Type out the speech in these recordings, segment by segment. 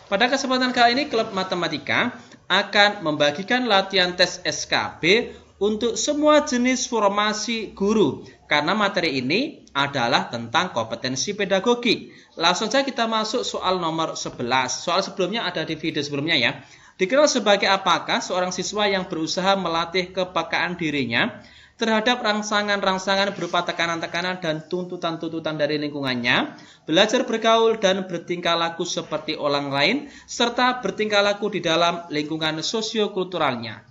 Pada kesempatan kali ini, Klub Matematika akan membagikan latihan tes SKB untuk semua jenis formasi guru. Karena materi ini adalah tentang kompetensi pedagogik. Langsung saja kita masuk soal nomor 11. Soal sebelumnya ada di video sebelumnya ya. Dikenal sebagai apakah seorang siswa yang berusaha melatih kepekaan dirinya terhadap rangsangan-rangsangan berupa tekanan-tekanan dan tuntutan-tuntutan dari lingkungannya, belajar bergaul dan bertingkah laku seperti orang lain, serta bertingkah laku di dalam lingkungan sosiokulturalnya.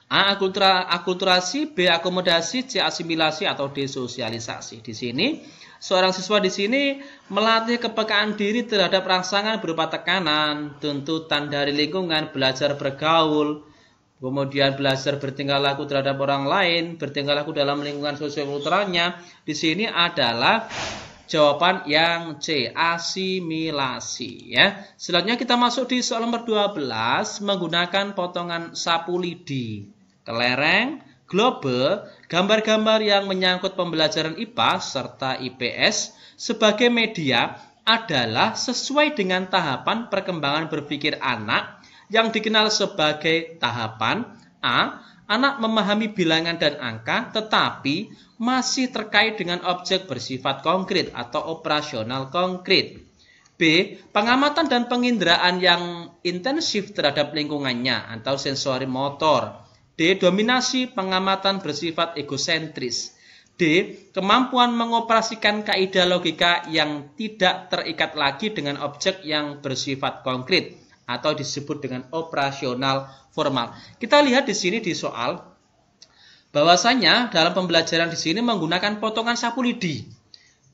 A. Akulturasi, B. Akomodasi, C. Asimilasi atau D. Sosialisasi. Di sini, seorang siswa di sini melatih kepekaan diri terhadap rangsangan berupa tekanan, tuntutan dari lingkungan, belajar bergaul, kemudian belajar bertingkah laku terhadap orang lain, bertingkah laku dalam lingkungan sosiokulturalnya. Di sini adalah jawaban yang C, asimilasi ya. Selanjutnya kita masuk di soal nomor 12 menggunakan potongan sapu lidi, kelereng, globe, gambar-gambar yang menyangkut pembelajaran IPA serta IPS sebagai media adalah sesuai dengan tahapan perkembangan berpikir anak yang dikenal sebagai tahapan A. Anak memahami bilangan dan angka tetapi masih terkait dengan objek bersifat konkret atau operasional konkret. B. Pengamatan dan penginderaan yang intensif terhadap lingkungannya atau sensori motor. D. Dominasi pengamatan bersifat egosentris. D. Kemampuan mengoperasikan kaidah logika yang tidak terikat lagi dengan objek yang bersifat konkret atau disebut dengan operasional formal. Kita lihat di sini di soal bahwasanya dalam pembelajaran di sini menggunakan potongan sapu lidi,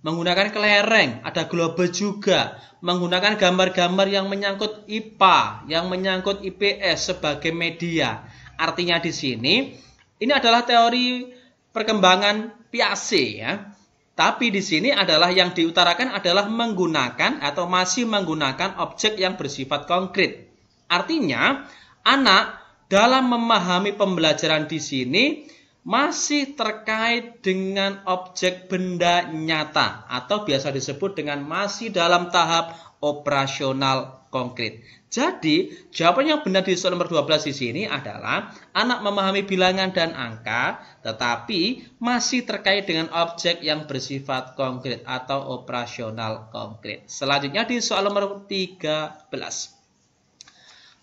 menggunakan kelereng, ada globe juga, menggunakan gambar-gambar yang menyangkut IPA, yang menyangkut IPS sebagai media. Artinya di sini ini adalah teori perkembangan Piaget ya. Tapi di sini adalah yang diutarakan adalah menggunakan atau masih menggunakan objek yang bersifat konkret. Artinya, anak dalam memahami pembelajaran di sini masih terkait dengan objek benda nyata atau biasa disebut dengan masih dalam tahap operasional konkret. Jadi, jawaban yang benar di soal nomor 12 di sini adalah anak memahami bilangan dan angka tetapi masih terkait dengan objek yang bersifat konkret atau operasional konkret. Selanjutnya di soal nomor 13.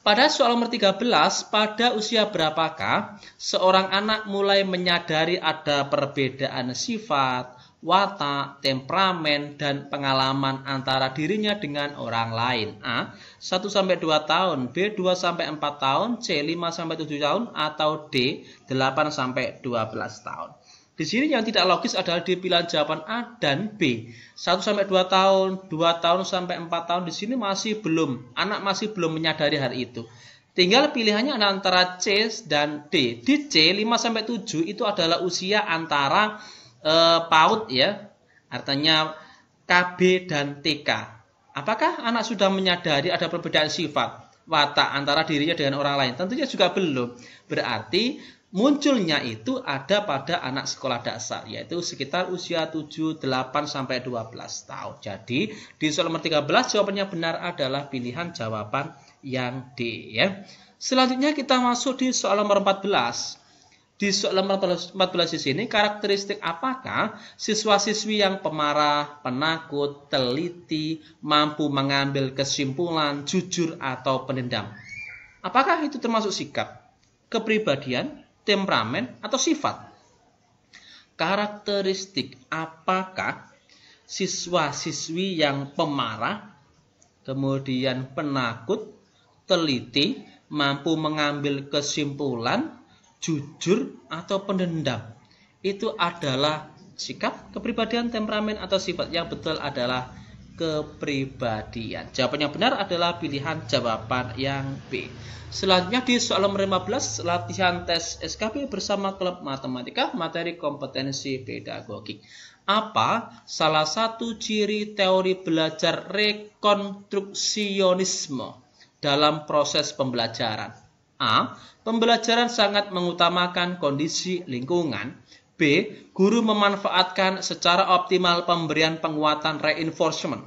Pada soal nomor 13, pada usia berapakah seorang anak mulai menyadari ada perbedaan sifat, watak, temperamen, dan pengalaman antara dirinya dengan orang lain? A. 1-2 tahun, B. 2-4 tahun, C. 5-7 tahun, atau D. 8-12 tahun. Di sini yang tidak logis adalah di pilihan jawaban A dan B. 1-2 tahun, 2 tahun sampai 4 tahun di sini anak masih belum menyadari hal itu. Tinggal pilihannya antara C dan D. Di C 5-7 itu adalah usia antara PAUD ya, artinya KB dan TK. Apakah anak sudah menyadari ada perbedaan sifat, watak antara dirinya dengan orang lain? Tentunya juga belum. Berarti munculnya itu ada pada anak sekolah dasar, yaitu sekitar usia 7, 8, sampai 12 tahun. Jadi di soal nomor 13 jawabannya benar adalah pilihan jawaban yang D ya. Selanjutnya kita masuk di soal nomor 14. Di soal nomor 14 di sini, karakteristik apakah siswa-siswi yang pemarah, penakut, teliti, mampu mengambil kesimpulan, jujur, atau pendendam? Apakah itu termasuk sikap, kepribadian, temperamen, atau sifat? Karakteristik apakah siswa-siswi yang pemarah, kemudian penakut, teliti, mampu mengambil kesimpulan, jujur, atau pendendam? Itu adalah sikap, kepribadian, temperamen, atau sifat? Yang betul adalah kepribadian. Jawaban yang benar adalah pilihan jawaban yang B. Selanjutnya di soal nomor 15, latihan tes SKB bersama Klub Matematika, materi kompetensi pedagogik. Apa salah satu ciri teori belajar rekonstruksionisme dalam proses pembelajaran? A. Pembelajaran sangat mengutamakan kondisi lingkungan. B. Guru memanfaatkan secara optimal pemberian penguatan reinforcement.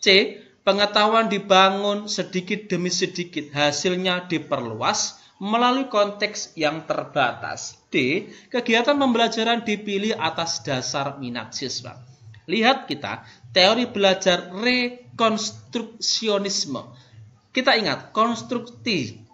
C. Pengetahuan dibangun sedikit demi sedikit, hasilnya diperluas melalui konteks yang terbatas. D. Kegiatan pembelajaran dipilih atas dasar minat siswa. Lihat kita, teori belajar rekonstruksionisme. Kita ingat,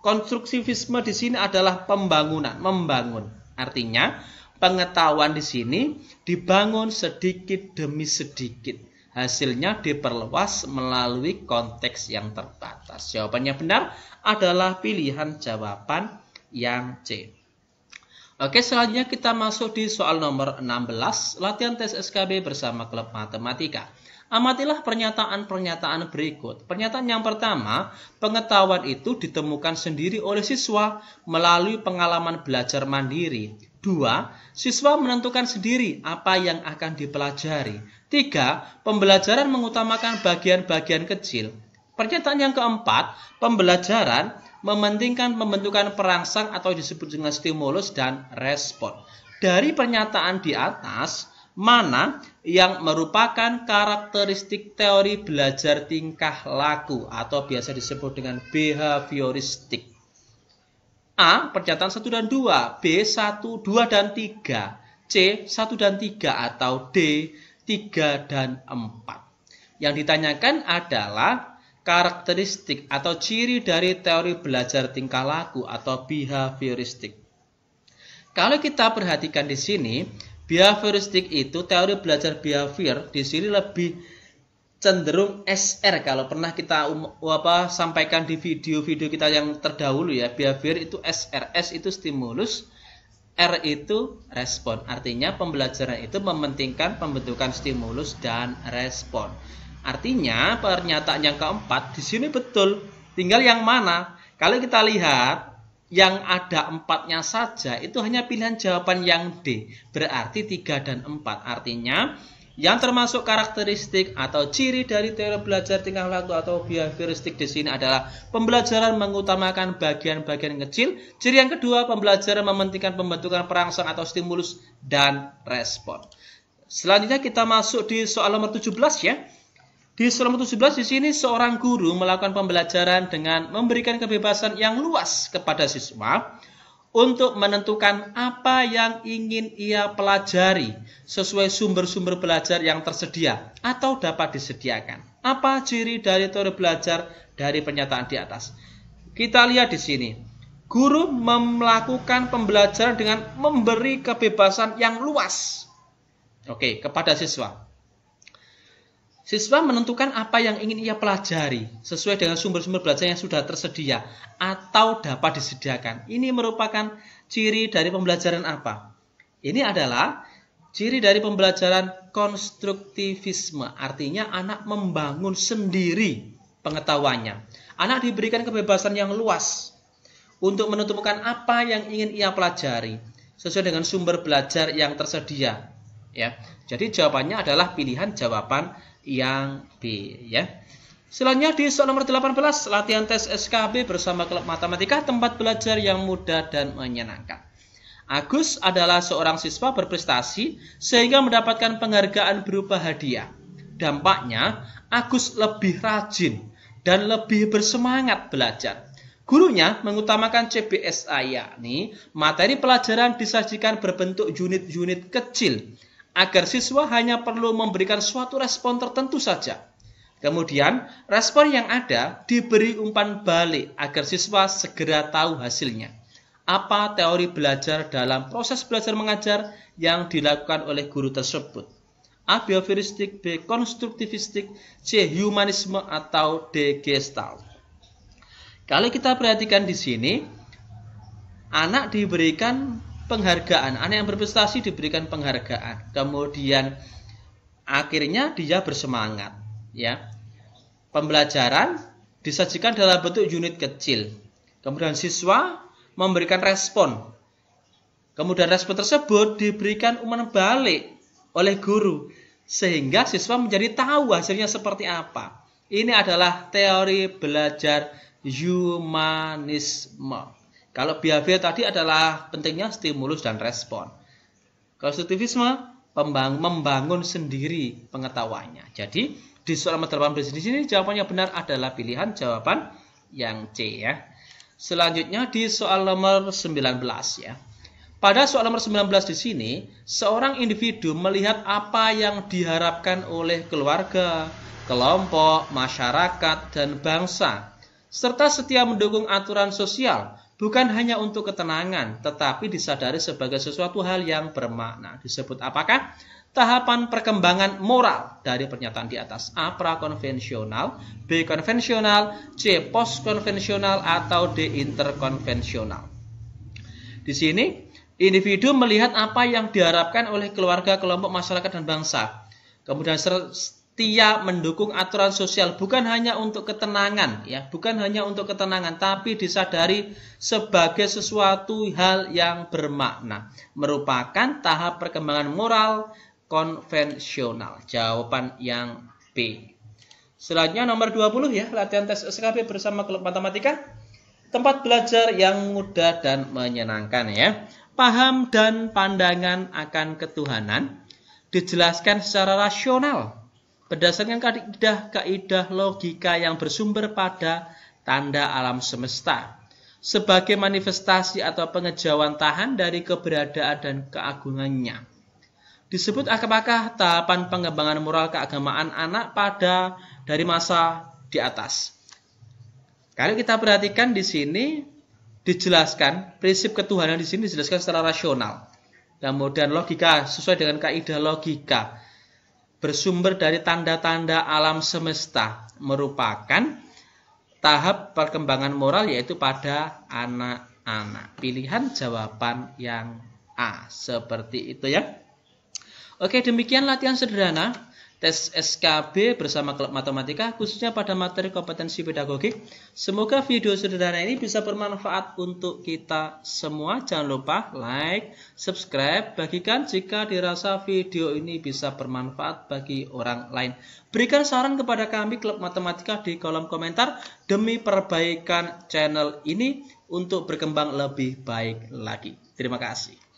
konstruktivisme di sini adalah pembangunan, membangun. Artinya, pengetahuan di sini dibangun sedikit demi sedikit. Hasilnya diperluas melalui konteks yang terbatas. Jawabannya benar adalah pilihan jawaban yang C. Oke, selanjutnya kita masuk di soal nomor 16, latihan tes SKB bersama klub matematika. Amatilah pernyataan-pernyataan berikut. Pernyataan yang pertama, pengetahuan itu ditemukan sendiri oleh siswa melalui pengalaman belajar mandiri. 2. Siswa menentukan sendiri apa yang akan dipelajari. 3. Pembelajaran mengutamakan bagian-bagian kecil. Pernyataan yang keempat, pembelajaran mementingkan pembentukan perangsang atau disebut dengan stimulus dan respon. Dari pernyataan di atas, mana yang merupakan karakteristik teori belajar tingkah laku atau biasa disebut dengan behavioristik? A. Pernyataan 1 dan 2, B. 1, 2 dan 3, C. 1 dan 3, atau D. 3 dan 4. Yang ditanyakan adalah karakteristik atau ciri dari teori belajar tingkah laku atau behavioristik. Kalau kita perhatikan di sini, behavioristik itu teori belajar behavior di sini lebih cenderung SR. Kalau pernah kita sampaikan di video-video kita yang terdahulu ya, behavior itu SR. S itu stimulus, R itu respon. Artinya pembelajaran itu mementingkan pembentukan stimulus dan respon. Artinya pernyataan yang keempat di sini betul. Tinggal yang mana? Kalau kita lihat yang ada 4-nya saja itu hanya pilihan jawaban yang D. Berarti 3 dan 4. Artinya yang termasuk karakteristik atau ciri dari teori belajar tingkah laku atau behavioristik di sini adalah pembelajaran mengutamakan bagian-bagian kecil. Ciri yang kedua, pembelajaran mementingkan pembentukan perangsang atau stimulus dan respon. Selanjutnya kita masuk di soal nomor 17 ya. Di soal nomor 17 di sini seorang guru melakukan pembelajaran dengan memberikan kebebasan yang luas kepada siswa untuk menentukan apa yang ingin ia pelajari sesuai sumber-sumber belajar yang tersedia atau dapat disediakan. Apa ciri dari teori belajar dari pernyataan di atas? Kita lihat di sini. Guru melakukan pembelajaran dengan memberi kebebasan yang luas. Oke, kepada siswa. Siswa menentukan apa yang ingin ia pelajari sesuai dengan sumber-sumber belajar yang sudah tersedia atau dapat disediakan. Ini merupakan ciri dari pembelajaran apa? Ini adalah ciri dari pembelajaran konstruktivisme. Artinya anak membangun sendiri pengetahuannya. Anak diberikan kebebasan yang luas untuk menentukan apa yang ingin ia pelajari sesuai dengan sumber belajar yang tersedia. Ya, jadi jawabannya adalah pilihan jawaban yang B ya. Selanjutnya di soal nomor 18, latihan tes SKB bersama klub matematika, tempat belajar yang mudah dan menyenangkan. Agus adalah seorang siswa berprestasi sehingga mendapatkan penghargaan berupa hadiah. Dampaknya, Agus lebih rajin dan lebih bersemangat belajar. Gurunya mengutamakan CBSA, yakni materi pelajaran disajikan berbentuk unit-unit kecil agar siswa hanya perlu memberikan suatu respon tertentu saja. Kemudian, respon yang ada diberi umpan balik agar siswa segera tahu hasilnya. Apa teori belajar dalam proses belajar mengajar yang dilakukan oleh guru tersebut? A. Behavioristik, B. Konstruktivistik, C. Humanisme, atau D. Gestalt. Kalau kita perhatikan di sini, anak diberikan penghargaan, anak yang berprestasi diberikan penghargaan. Kemudian akhirnya dia bersemangat, ya. Pembelajaran disajikan dalam bentuk unit kecil. Kemudian siswa memberikan respon. Kemudian respon tersebut diberikan umpan balik oleh guru sehingga siswa menjadi tahu hasilnya seperti apa. Ini adalah teori belajar humanisme. Kalau behavior tadi adalah pentingnya stimulus dan respon. Konstruktivisme membangun sendiri pengetahuannya. Jadi Di soal nomor 18 di sini jawabannya benar adalah pilihan jawaban yang C ya. Selanjutnya di soal nomor 19 ya. Pada soal nomor 19 di sini, seorang individu melihat apa yang diharapkan oleh keluarga, kelompok, masyarakat, dan bangsa, serta setia mendukung aturan sosial, bukan hanya untuk ketenangan, tetapi disadari sebagai sesuatu hal yang bermakna. Disebut apakah? Tahapan perkembangan moral dari pernyataan di atas. A. Prakonvensional, B. Konvensional, C. Postkonvensional, atau D. Interkonvensional. Di sini, individu melihat apa yang diharapkan oleh keluarga, kelompok, masyarakat, dan bangsa. Kemudian setia mendukung aturan sosial bukan hanya untuk ketenangan, ya, bukan hanya untuk ketenangan, tapi disadari sebagai sesuatu hal yang bermakna. Merupakan tahap perkembangan moral konvensional. Jawaban yang B. Selanjutnya nomor 20 ya, latihan tes SKB bersama klub matematika. Tempat belajar yang mudah dan menyenangkan ya. Paham dan pandangan akan ketuhanan dijelaskan secara rasional berdasarkan kaidah logika yang bersumber pada tanda alam semesta sebagai manifestasi atau pengejauhan tahan dari keberadaan dan keagungannya. Disebut apakah tahapan pengembangan moral keagamaan anak pada dari masa di atas. Kalau kita perhatikan di sini dijelaskan prinsip ketuhanan di sini dijelaskan secara rasional. Kemudian logika sesuai dengan kaidah logika bersumber dari tanda-tanda alam semesta merupakan tahap perkembangan moral yaitu pada anak-anak. Pilihan jawaban yang A. Seperti itu ya. Oke, demikian latihan sederhana tes SKB bersama klub matematika khususnya pada materi kompetensi pedagogik. Semoga video sederhana ini bisa bermanfaat untuk kita semua. Jangan lupa like, subscribe, bagikan jika dirasa video ini bisa bermanfaat bagi orang lain. Berikan saran kepada kami klub matematika di kolom komentar demi perbaikan channel ini untuk berkembang lebih baik lagi. Terima kasih.